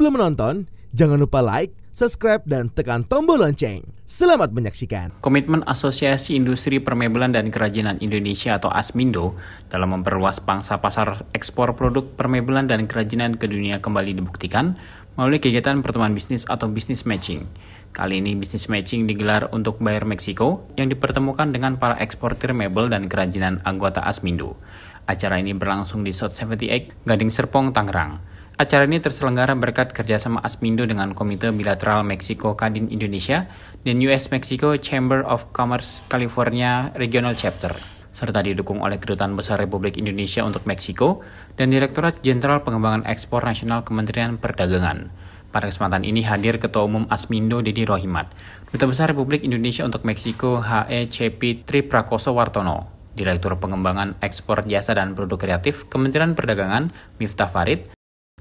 Sebelum menonton, jangan lupa like, subscribe, dan tekan tombol lonceng. Selamat menyaksikan. Komitmen Asosiasi Industri Permebelan dan Kerajinan Indonesia atau ASMINDO dalam memperluas pangsa pasar ekspor produk permebelan dan kerajinan ke dunia kembali dibuktikan melalui kegiatan pertemuan bisnis atau business matching. Kali ini business matching digelar untuk buyer Meksiko yang dipertemukan dengan para eksportir mebel dan kerajinan anggota ASMINDO. Acara ini berlangsung di South 78, Gading Serpong, Tangerang. Acara ini terselenggara berkat kerjasama ASMINDO dengan Komite Bilateral Meksiko Kadin Indonesia dan US Mexico Chamber of Commerce California Regional Chapter, serta didukung oleh Kedutaan Besar Republik Indonesia untuk Meksiko dan Direktorat Jenderal Pengembangan Ekspor Nasional Kementerian Perdagangan. Pada kesempatan ini hadir Ketua Umum ASMINDO Dedi Rohimat, Duta Besar Republik Indonesia untuk Meksiko HECP Tri Prakoso Wartono, Direktur Pengembangan Ekspor Jasa dan Produk Kreatif Kementerian Perdagangan Miftah Farid,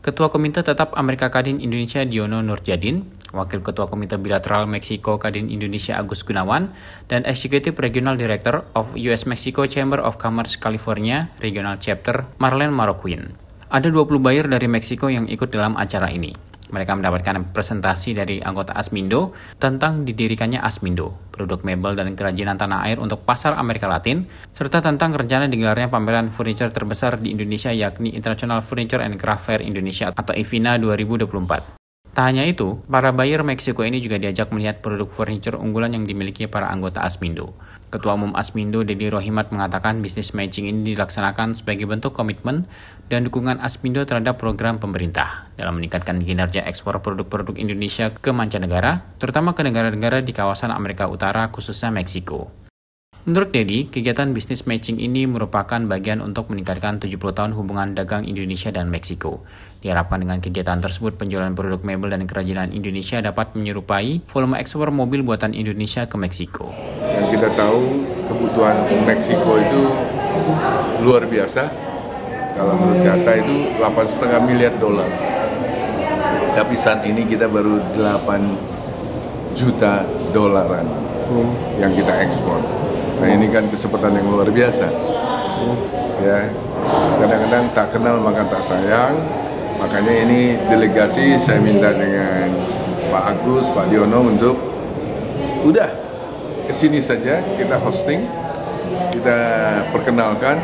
Ketua Komite Tetap Amerika Kadin Indonesia Diono Nurjadin, Wakil Ketua Komite Bilateral Meksiko Kadin Indonesia Agus Gunawan, dan Executive Regional Director of US Mexico Chamber of Commerce California Regional Chapter Marlene Marroquin. Ada 20 buyer dari Meksiko yang ikut dalam acara ini. Mereka mendapatkan presentasi dari anggota ASMINDO tentang didirikannya ASMINDO, produk mebel dan kerajinan tanah air untuk pasar Amerika Latin, serta tentang rencana digelarnya pameran furniture terbesar di Indonesia yakni International Furniture and Craft Fair Indonesia atau IFINA 2024. Tak hanya itu, para buyer Meksiko ini juga diajak melihat produk furniture unggulan yang dimiliki para anggota ASMINDO. Ketua Umum ASMINDO Dedi Rohimat mengatakan bisnis matching ini dilaksanakan sebagai bentuk komitmen dan dukungan ASMINDO terhadap program pemerintah dalam meningkatkan kinerja ekspor produk-produk Indonesia ke mancanegara, terutama ke negara-negara di kawasan Amerika Utara khususnya Meksiko. Menurut Dedi, kegiatan bisnis matching ini merupakan bagian untuk meningkatkan 70 tahun hubungan dagang Indonesia dan Meksiko. Diharapkan dengan kegiatan tersebut, penjualan produk mebel dan kerajinan Indonesia dapat menyerupai volume ekspor mobil buatan Indonesia ke Meksiko. Yang kita tahu, kebutuhan Meksiko itu luar biasa. Kalau menurut data itu 8,5 miliar dolar. Tapi saat ini kita baru 8 juta dolaran yang kita ekspor. Nah ini kan kesempatan yang luar biasa. Ya, kadang-kadang tak kenal maka tak sayang. Makanya ini delegasi saya minta dengan Pak Agus, Pak Diono untuk udah kesini saja kita hosting, kita perkenalkan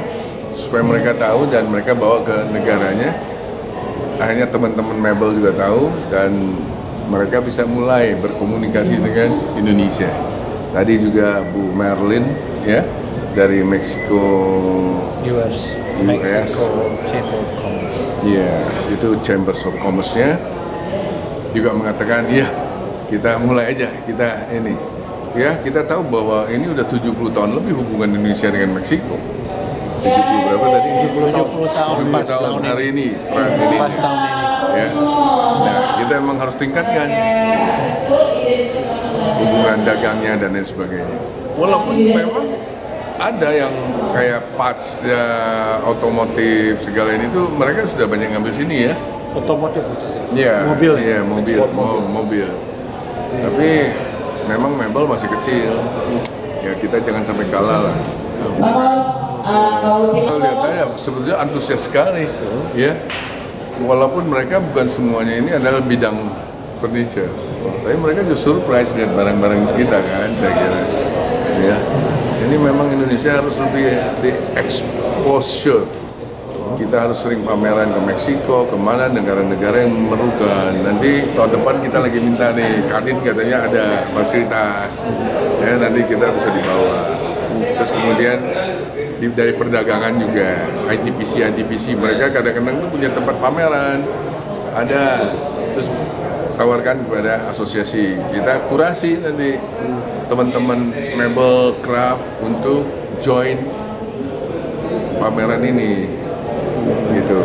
supaya mereka tahu dan mereka bawa ke negaranya. Akhirnya teman-teman mebel juga tahu dan mereka bisa mulai berkomunikasi dengan Indonesia. Tadi juga Bu Marlene ya dari Meksiko US Mexico Chamber of Commerce. Iya, itu Chambers of Commerce-nya juga mengatakan iya kita mulai aja kita ini. Ya, kita tahu bahwa ini udah 70 tahun lebih hubungan Indonesia dengan Meksiko. 70 berapa tadi? 70 tahun hari ini perang ini. Pas tahun ini. Ya. Nah, kita memang harus tingkatkan hubungan dagangnya dan lain sebagainya. Walaupun memang ada yang kayak parts ya, otomotif segala ini tuh mereka sudah banyak ngambil sini ya. Otomotif khususnya. Iya. Mobil. Iya, mobil. Tapi memang mebel masih kecil. Ya kita jangan sampai kalah lah. Kita lihat aja sebetulnya antusias sekali. Ya. Walaupun mereka bukan semuanya ini adalah bidang furniture, tapi mereka justru surprise lihat barang-barang kita kan, saya kira. Ya, ini memang Indonesia harus lebih di exposure. Kita harus sering pameran ke Meksiko, kemana negara-negara yang memerlukan. Nanti tahun depan kita lagi minta nih, Kadin katanya ada fasilitas, ya nanti kita bisa dibawa. Terus kemudian dari perdagangan juga, ITPC mereka kadang-kadang tuh punya tempat pameran, ada terus tawarkan kepada asosiasi kita kurasi nanti teman-teman mebel craft untuk join pameran ini gitu.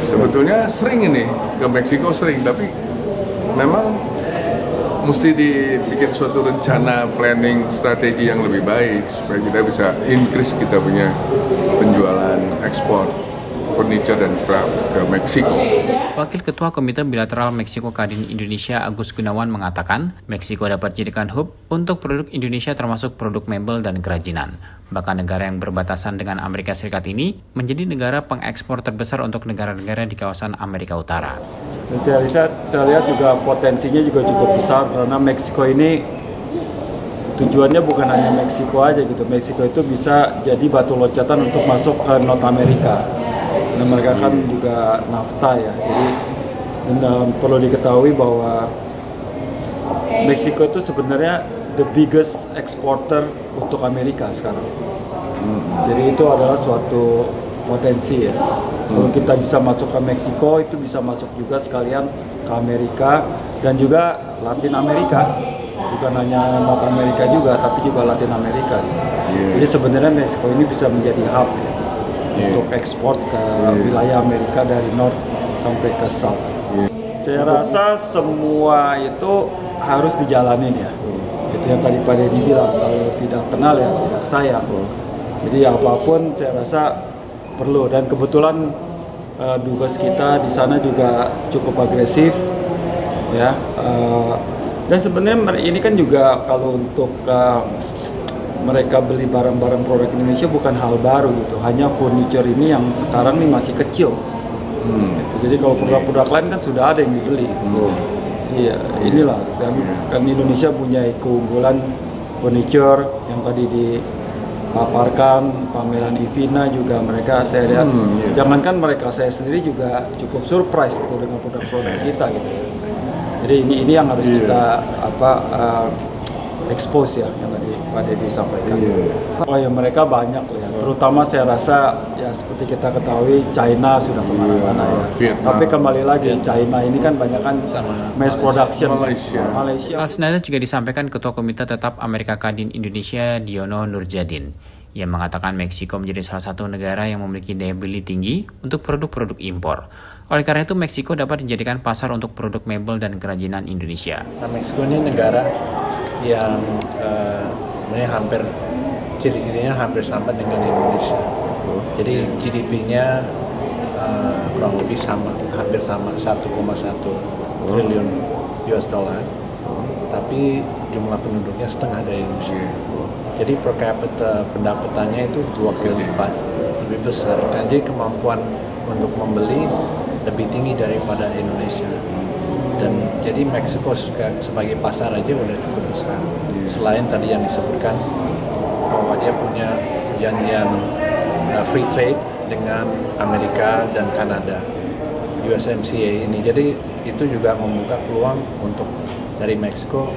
Sebetulnya sering ini ke Meksiko sering, tapi memang mesti dibikin suatu rencana planning strategi yang lebih baik supaya kita bisa increase kita punya penjualan ekspor furniture dan craft ke Meksiko. Wakil Ketua Komite Bilateral Meksiko Kadin Indonesia Agus Gunawan mengatakan, Meksiko dapat dijadikan hub untuk produk Indonesia termasuk produk mebel dan kerajinan. Bahkan negara yang berbatasan dengan Amerika Serikat ini menjadi negara pengekspor terbesar untuk negara-negara di kawasan Amerika Utara. Dan saya lihat juga potensinya juga cukup besar karena Meksiko ini tujuannya bukan hanya Meksiko aja gitu. Meksiko itu bisa jadi batu loncatan untuk masuk ke North America. Karena mereka kan juga NAFTA ya. Jadi perlu diketahui bahwa Meksiko itu sebenarnya the biggest exporter untuk Amerika sekarang. Jadi itu adalah suatu potensi ya. Kalau kita bisa masuk ke Meksiko, itu bisa masuk juga sekalian ke Amerika dan juga Latin Amerika. Bukan hanya North Amerika juga, tapi juga Latin Amerika. Jadi sebenarnya Meksiko ini bisa menjadi hub ya, untuk ekspor ke wilayah Amerika dari North sampai ke South. Saya rasa semua itu harus dijalanin ya. Itu yang tadi Pak Deddy bilang, kalau tidak kenal ya tidak sayang. Jadi apapun saya rasa perlu, dan kebetulan dubes kita di sana juga cukup agresif ya. Dan sebenarnya ini kan juga kalau untuk mereka beli barang-barang produk Indonesia bukan hal baru gitu. Hanya furniture ini yang sekarang nih masih kecil. Jadi kalau produk-produk lain kan sudah ada yang dibeli. Iya, inilah. Dan kan Indonesia punya keunggulan furniture yang tadi dipaparkan pameran Ivina juga, mereka saya lihat. Jangankan mereka, saya sendiri juga cukup surprise gitu dengan produk-produk kita gitu. Jadi ini yang harus kita expose ya, yang tadi Pak Deddy sampaikan. Oh ya, mereka banyak ya. Terutama saya rasa ya seperti kita ketahui China sudah kemana-mana ya. Vietnam. Tapi kembali lagi China ini kan banyak kan mass production. Malaysia. Hal senada juga disampaikan Ketua Komite Tetap Amerika Kadin Indonesia Diono Nurjadin. Ia mengatakan Meksiko menjadi salah satu negara yang memiliki daya beli tinggi untuk produk-produk impor. Oleh karena itu, Meksiko dapat dijadikan pasar untuk produk mebel dan kerajinan Indonesia. Nah, Meksiko ini negara yang sebenarnya ciri-cirinya hampir sama dengan Indonesia. Jadi GDP-nya kurang lebih hampir sama 1,1 triliun US dollar. Tapi jumlah penduduknya setengah dari Indonesia. Jadi per capita pendapatannya itu 2 kali lipat lebih besar. Jadi kemampuan untuk membeli lebih tinggi daripada Indonesia. Dan jadi Meksiko sebagai pasar aja udah cukup besar. Selain tadi yang disebutkan bahwa dia punya perjanjian free trade dengan Amerika dan Kanada, USMCA ini. Jadi itu juga membuka peluang untuk dari Meksiko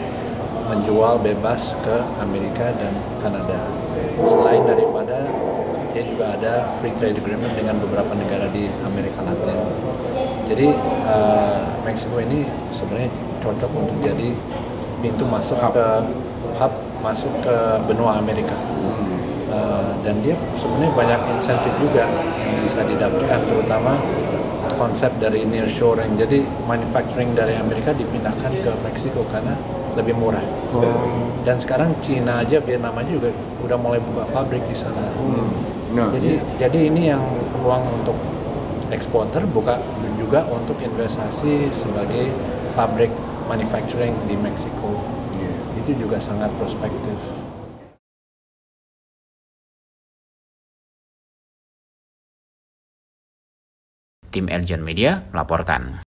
menjual bebas ke Amerika dan Kanada. Selain daripada dia juga ada free trade agreement dengan beberapa negara di Amerika Latin. Jadi Meksiko ini sebenarnya cocok untuk jadi pintu masuk masuk ke benua Amerika. Dan dia sebenarnya banyak insentif juga yang bisa didapatkan, terutama konsep dari nearshoring. Jadi manufacturing dari Amerika dipindahkan ke Meksiko karena lebih murah. Dan sekarang Cina aja, Vietnam aja juga udah mulai buka pabrik di sana. Jadi ini yang peluang untuk eksporter, buka juga untuk investasi sebagai pabrik manufacturing di Meksiko. Itu juga sangat prospektif. Tim Erjon Media melaporkan.